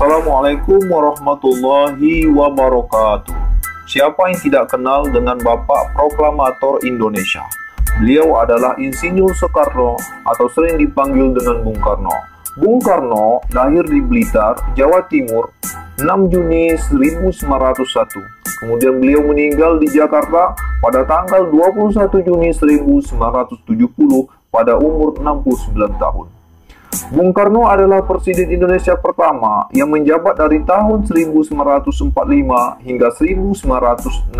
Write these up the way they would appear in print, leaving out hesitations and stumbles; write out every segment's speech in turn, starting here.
Assalamualaikum warahmatullahi wabarakatuh. Siapa yang tidak kenal dengan Bapak Proklamator Indonesia? Beliau adalah Insinyur Soekarno atau sering dipanggil dengan Bung Karno. Bung Karno lahir di Blitar, Jawa Timur, 6 Juni 1901. Kemudian beliau meninggal di Jakarta pada tanggal 21 Juni 1970 pada umur 69 tahun. Bung Karno adalah Presiden Indonesia pertama yang menjabat dari tahun 1945 hingga 1966.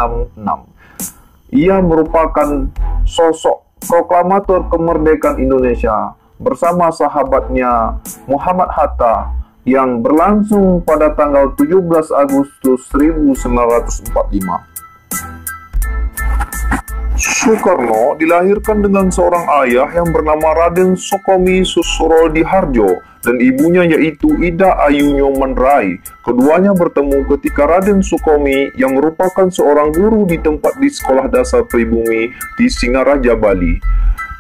Ia merupakan sosok proklamator kemerdekaan Indonesia bersama sahabatnya Muhammad Hatta yang berlangsung pada tanggal 17 Agustus 1945. Soekarno dilahirkan dengan seorang ayah yang bernama Raden Sokomi Susrodiharjo dan ibunya yaitu Ida Ayu Nyoman-Rai. Keduanya bertemu ketika Raden Sukomi yang merupakan seorang guru di sekolah dasar pribumi di Singaraja, Bali.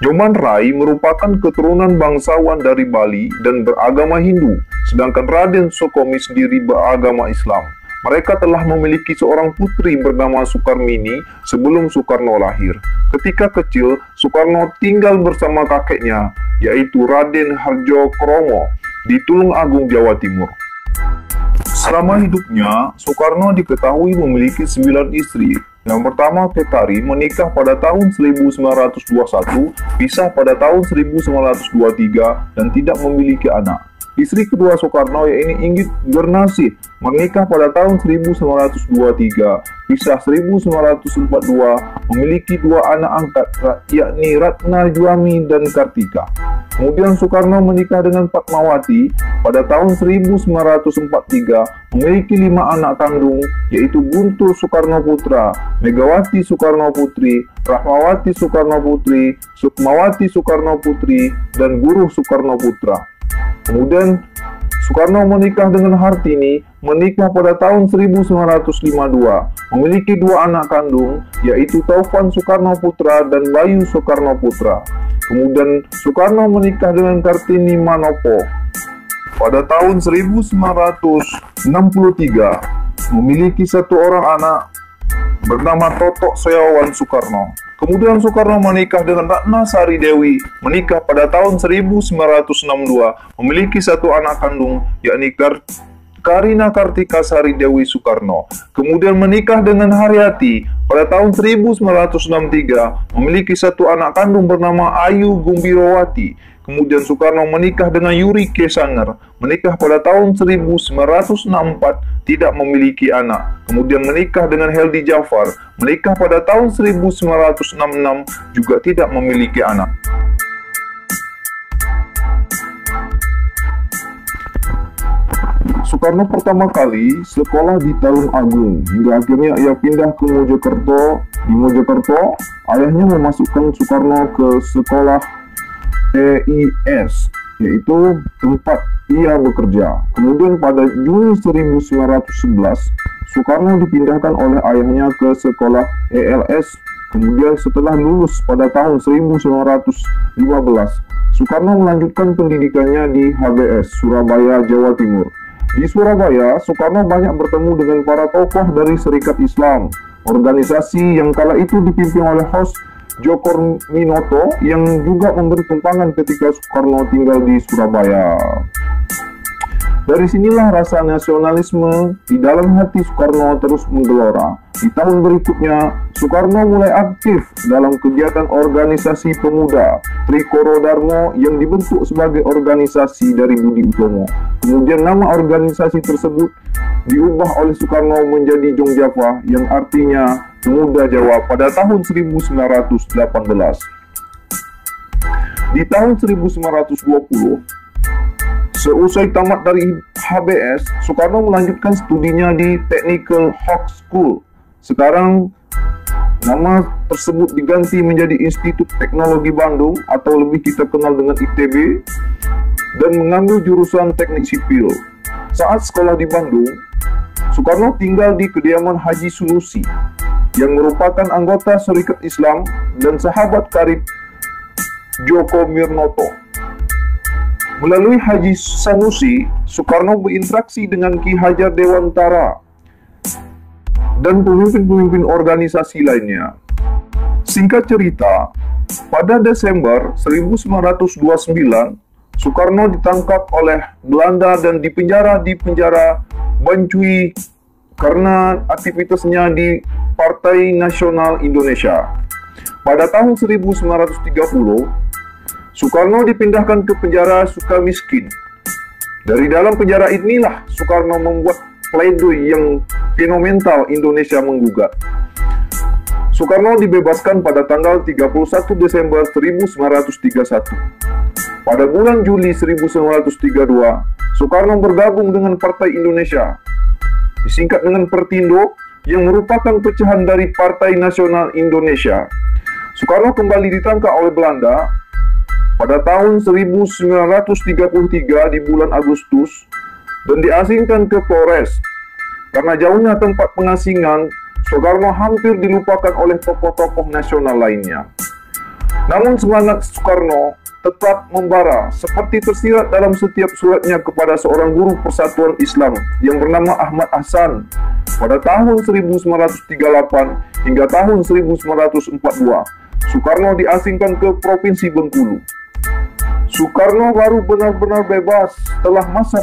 Nyoman-Rai merupakan keturunan bangsawan dari Bali dan beragama Hindu, sedangkan Raden Sukomi sendiri beragama Islam. Mereka telah memiliki seorang putri bernama Sukarmini sebelum Soekarno lahir. Ketika kecil, Soekarno tinggal bersama kakeknya, yaitu Raden Harjo Kromo, di Tulung Agung, Jawa Timur. Selama hidupnya, Soekarno diketahui memiliki 9 istri. Yang pertama, Petari, menikah pada tahun 1921, pisah pada tahun 1923, dan tidak memiliki anak. Istri kedua Soekarno yaitu Inggit Bernasih, menikah pada tahun 1923, pisah 1942, memiliki 2 anak angkat yakni Ratna Juami dan Kartika. Kemudian Soekarno menikah dengan Fatmawati pada tahun 1943, memiliki 5 anak kandung yaitu Guntur Soekarno Putra, Megawati Soekarno Putri, Rahmawati Soekarno Putri, Sukmawati Soekarno Putri, dan Guruh Soekarno Putra. Kemudian Soekarno menikah dengan Hartini, menikah pada tahun 1952, memiliki 2 anak kandung, yaitu Taufan Soekarno Putra dan Bayu Soekarno Putra. Kemudian Soekarno menikah dengan Kartini Manopo pada tahun 1963, memiliki 1 orang anak bernama Toto Soeawan Soekarno. Kemudian Soekarno menikah dengan Ratna Sari Dewi, menikah pada tahun 1962, memiliki 1 anak kandung, yakni Karina Kartika Sari Dewi Soekarno. Kemudian menikah dengan Haryati pada tahun 1963, memiliki 1 anak kandung bernama Ayu Gumbirowati. Kemudian Soekarno menikah dengan Yuri Kesanger, menikah pada tahun 1964, tidak memiliki anak. Kemudian menikah dengan Heldi Jafar, menikah pada tahun 1966, juga tidak memiliki anak. Soekarno pertama kali sekolah di Tulung Agung, hingga akhirnya ia pindah ke Mojokerto. Di Mojokerto, ayahnya memasukkan Soekarno ke sekolah EIS, yaitu tempat ia bekerja. Kemudian pada Juni 1911, Soekarno dipindahkan oleh ayahnya ke sekolah ELS. Kemudian setelah lulus pada tahun 1915, Soekarno melanjutkan pendidikannya di HBS, Surabaya, Jawa Timur. Di Surabaya, Soekarno banyak bertemu dengan para tokoh dari Serikat Islam, organisasi yang kala itu dipimpin oleh host Djoko Minoto yang juga memberi tumpangan ketika Soekarno tinggal di Surabaya. Dari sinilah rasa nasionalisme di dalam hati Soekarno terus menggelora. Di tahun berikutnya, Soekarno mulai aktif dalam kegiatan organisasi pemuda Trikoro Darmo yang dibentuk sebagai organisasi dari Budi Utomo. Kemudian nama organisasi tersebut diubah oleh Soekarno menjadi Jongjava yang artinya Pemuda Jawa pada tahun 1918. Di tahun 1920, seusai tamat dari HBS, Soekarno melanjutkan studinya di Technical Hawk School. Sekarang nama tersebut diganti menjadi Institut Teknologi Bandung atau lebih kita kenal dengan ITB, dan mengambil jurusan Teknik Sipil. Saat sekolah di Bandung, Soekarno tinggal di kediaman Haji Sunusi yang merupakan anggota Serikat Islam dan sahabat karib Djoko Mirnoto. Melalui Haji Sanusi, Soekarno berinteraksi dengan Ki Hajar Dewantara dan pemimpin-pemimpin organisasi lainnya. Singkat cerita, pada Desember 1929, Soekarno ditangkap oleh Belanda dan dipenjara di penjara Bancui karena aktivitasnya di Partai Nasional Indonesia. Pada tahun 1930, Soekarno dipindahkan ke penjara Sukamiskin. Dari dalam penjara inilah Soekarno membuat pledoi yang fenomenal Indonesia menggugat. Soekarno dibebaskan pada tanggal 31 Desember 1931. Pada bulan Juli 1932, Soekarno bergabung dengan Partai Indonesia, disingkat dengan Pertindo, yang merupakan pecahan dari Partai Nasional Indonesia. Soekarno kembali ditangkap oleh Belanda pada tahun 1933 di bulan Agustus dan diasingkan ke Flores. Karena jauhnya tempat pengasingan, Soekarno hampir dilupakan oleh tokoh-tokoh nasional lainnya. Namun semangat Soekarno tetap membara, seperti tersirat dalam setiap suratnya kepada seorang guru Persatuan Islam yang bernama Ahmad Hasan pada tahun 1938 hingga tahun 1942. Soekarno diasingkan ke Provinsi Bengkulu. Soekarno baru benar-benar bebas setelah masa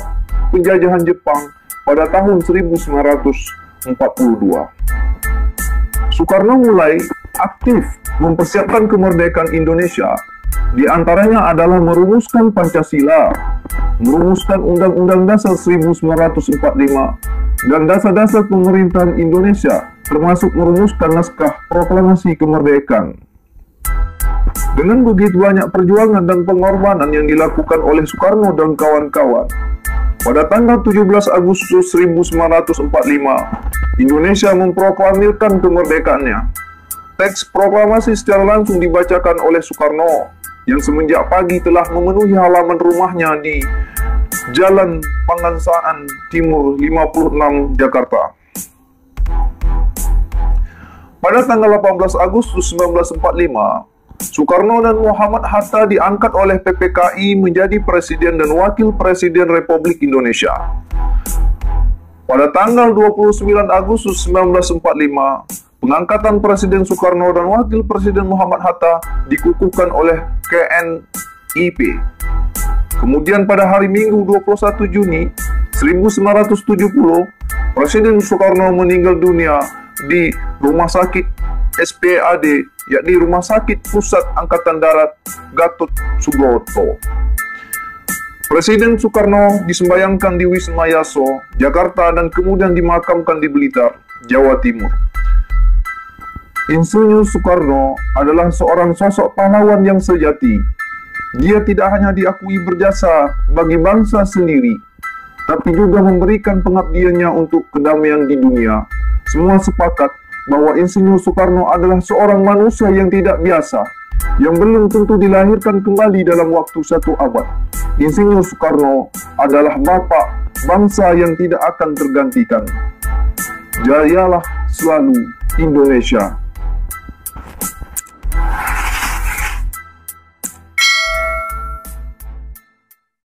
penjajahan Jepang pada tahun 1942. Soekarno mulai aktif mempersiapkan kemerdekaan Indonesia. Di antaranya adalah merumuskan Pancasila, merumuskan Undang-Undang Dasar 1945, dan dasar-dasar pemerintahan Indonesia, termasuk merumuskan naskah proklamasi kemerdekaan. Dengan begitu banyak perjuangan dan pengorbanan yang dilakukan oleh Soekarno dan kawan-kawan, pada tanggal 17 Agustus 1945, Indonesia memproklamirkan kemerdekaannya. Teks proklamasi secara langsung dibacakan oleh Soekarno, yang semenjak pagi telah memenuhi halaman rumahnya di Jalan Pangansaan Timur 56, Jakarta. Pada tanggal 18 Agustus 1945, Soekarno dan Muhammad Hatta diangkat oleh PPKI menjadi Presiden dan Wakil Presiden Republik Indonesia. Pada tanggal 29 Agustus 1945, pengangkatan Presiden Soekarno dan Wakil Presiden Muhammad Hatta dikukuhkan oleh KNIP. Kemudian pada hari Minggu 21 Juni 1970, Presiden Soekarno meninggal dunia di Rumah Sakit SPAD, yakni Rumah Sakit Pusat Angkatan Darat Gatot Subroto. Presiden Soekarno disembayangkan di Wisma Yaso, Jakarta, dan kemudian dimakamkan di Blitar, Jawa Timur. Insinyur Soekarno adalah seorang sosok pahlawan yang sejati. Dia tidak hanya diakui berjasa bagi bangsa sendiri, tapi juga memberikan pengabdiannya untuk kedamaian di dunia. Semua sepakat bahwa Insinyur Soekarno adalah seorang manusia yang tidak biasa, yang belum tentu dilahirkan kembali dalam waktu 1 abad. Insinyur Soekarno adalah bapak bangsa yang tidak akan tergantikan. Jayalah selalu Indonesia.